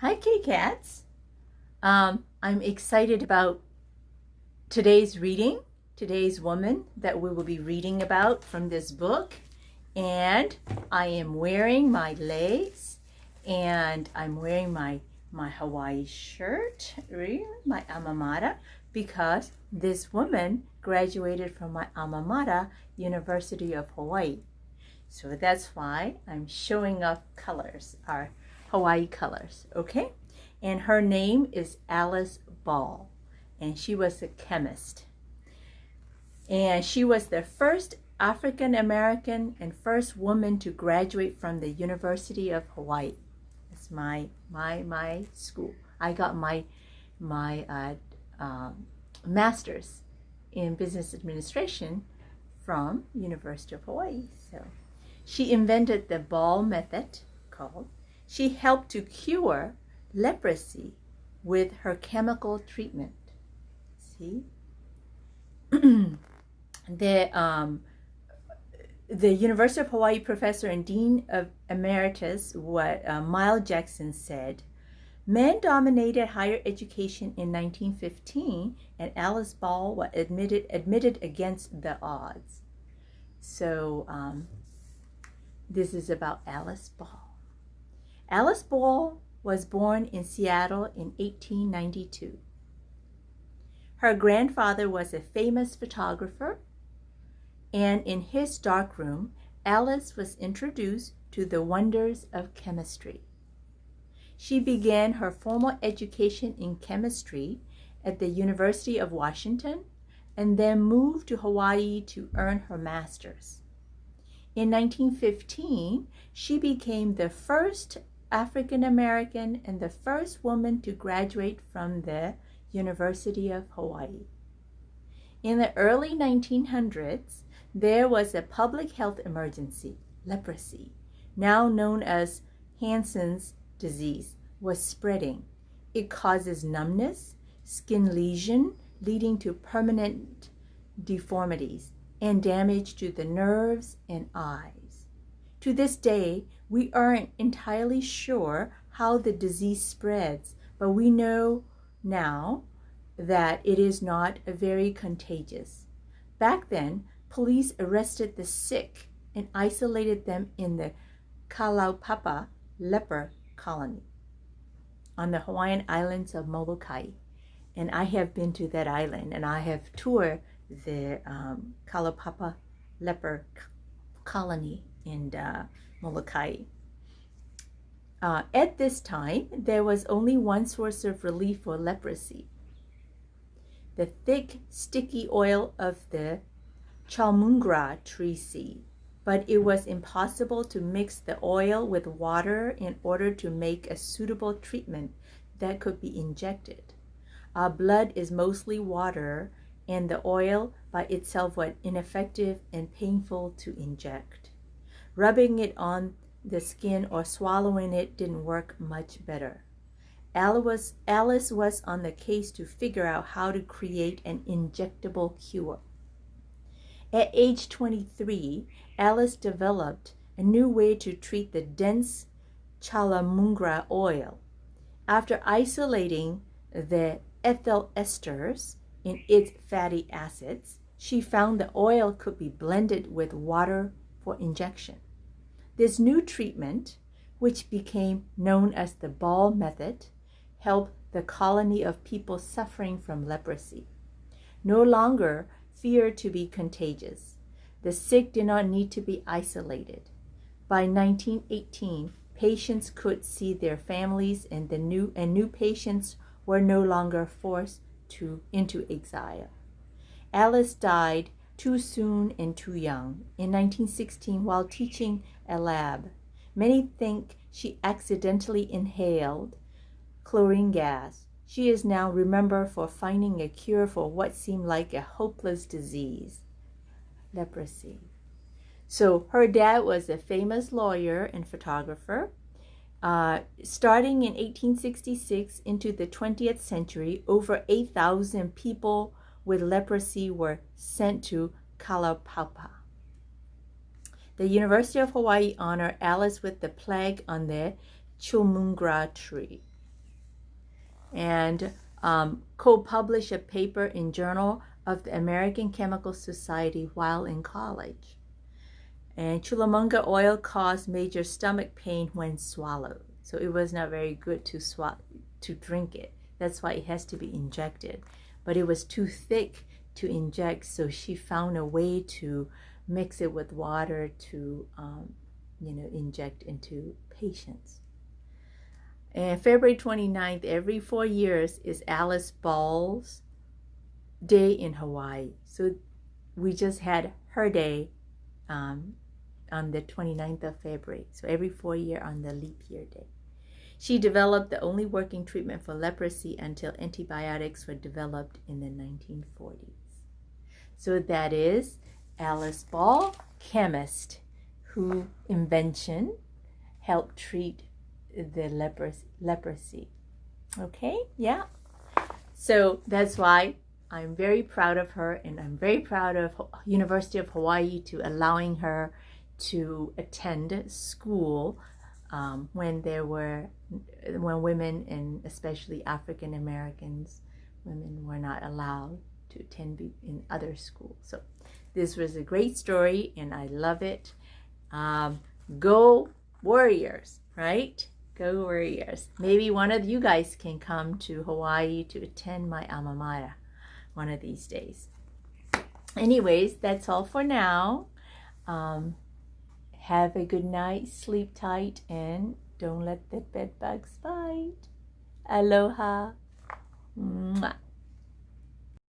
Hi, kitty cats. I'm excited about today's reading, today's woman that we will be reading about from this book. And I am wearing my legs and I'm wearing my Hawaii shirt, really, my alma mater, because this woman graduated from my alma mater, University of Hawaii. So that's why I'm showing off colors, our Hawaii colors, okay? And her name is Alice Ball, and she was a chemist. And she was the first African American and first woman to graduate from the University of Hawaii. That's my school. I got my master's in business administration from University of Hawaii. So she invented the Ball method called. She helped to cure leprosy with her chemical treatment. See? The University of Hawaii professor and dean of emeritus, Miles Jackson, said, men dominated higher education in 1915, and Alice Ball was admitted against the odds. So this is about Alice Ball. Alice Ball was born in Seattle in 1892. Her grandfather was a famous photographer, and in his darkroom, Alice was introduced to the wonders of chemistry. She began her formal education in chemistry at the University of Washington and then moved to Hawaii to earn her master's. In 1915, she became the first African American and the first woman to graduate from the University of Hawaii. In the early 1900s, there was a public health emergency. Leprosy, now known as Hansen's disease, was spreading. It causes numbness, skin lesion, leading to permanent deformities and damage to the nerves and eyes. To this day, we aren't entirely sure how the disease spreads, but we know now that it is not very contagious. Back then, police arrested the sick and isolated them in the Kalaupapa leper colony on the Hawaiian islands of Molokai. And I have been to that island, and I have toured the Kalaupapa leper colony in Molokai. At this time, there was only one source of relief for leprosy: the thick, sticky oil of the chalmungra tree seed. But it was impossible to mix the oil with water in order to make a suitable treatment that could be injected. Our blood is mostly water, and the oil by itself was ineffective and painful to inject. Rubbing it on the skin or swallowing it didn't work much better. Alice was on the case to figure out how to create an injectable cure. At age 23, Alice developed a new way to treat the dense chalmungra oil. After isolating the ethyl esters in its fatty acids, she found the oil could be blended with water for injection. This new treatment, which became known as the Ball method, helped the colony of people suffering from leprosy. No longer feared to be contagious. The sick did not need to be isolated. By 1918, patients could see their families, and new patients were no longer forced into exile. Alice died too soon and too young in 1916 while teaching a lab. Many think she accidentally inhaled chlorine gas. She is now remembered for finding a cure for what seemed like a hopeless disease, leprosy. So her dad was a famous lawyer and photographer. Starting in 1866 into the 20th century, over 8,000 people with leprosy were sent to Kalaupapa. The University of Hawaii honored Alice with the plaque on the chalmungra tree. and co-published a paper in Journal of the American Chemical Society while in college. And Chulamonga oil caused major stomach pain when swallowed. So it was not very good to drink it. That's why it has to be injected. But it was too thick to inject, so she found a way to mix it with water to, inject into patients. And February 29th, every 4 years, is Alice Ball's day in Hawaii. So we just had her day on the 29th of February. So every 4 years on the leap year day. She developed the only working treatment for leprosy until antibiotics were developed in the 1940s. So that is Alice Ball, chemist, whose invention helped treat the leprosy. Okay, yeah. So that's why I'm very proud of her, and I'm very proud of University of Hawaii to allowing her to attend school when women, and especially African Americans women, were not allowed to attend in other schools. So this was a great story, and I love it. Go Warriors, right? Go Warriors. Maybe one of you guys can come to Hawaii to attend my alma mater one of these days. Anyways, that's all for now. Have a good night, sleep tight, and don't let the bed bugs bite. Aloha. Mwah.